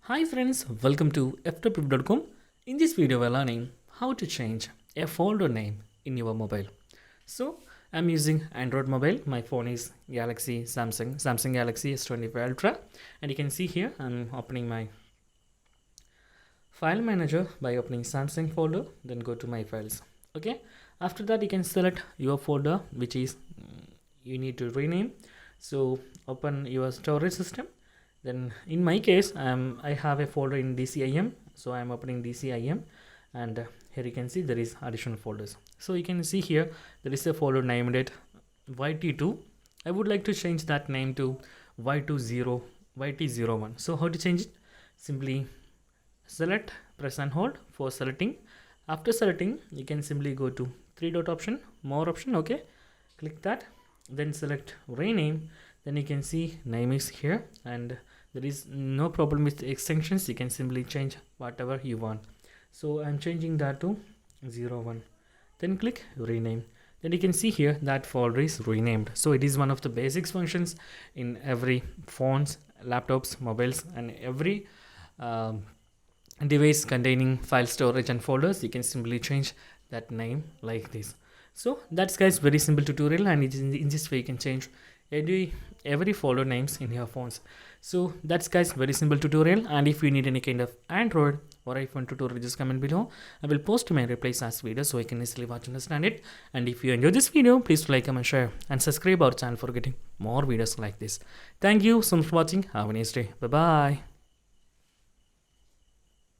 Hi friends, welcome to Ftopreview.com. In this video we're learning how to change a folder name in your mobile. So I'm using Android mobile. My phone is Samsung Galaxy S25 Ultra, and you can see here I'm opening my file manager by opening Samsung folder, then go to my files. Okay, after that you can select your folder which is you need to rename. So open your storage system. Then in my case I have a folder in DCIM, so I'm opening DCIM, and here you can see there is additional folders. So you can see here there is a folder named it YT2. I would like to change that name to YT01. So how to change it? Simply select, press and hold for selecting. After selecting, you can simply go to three dot option, more option. Okay, click that, then select rename. Then you can see name is here, and there is no problem with extensions. You can simply change whatever you want. So I'm changing that to 01. Then click rename. Then you can see here that folder is renamed. So it is one of the basics functions in every phones, laptops, mobiles, and every device containing file storage and folders. You can simply change that name like this. So that's guys very simple tutorial, and in this way you can change every folder names in your phones. So that's guys very simple tutorial, and if you need any kind of Android or iPhone tutorial, just comment below. I will post my replies as video so I can easily watch and understand it. And if you enjoyed this video, please like, comment, share and subscribe our channel for getting more videos like this. Thank you so much for watching. Have a nice day. Bye bye.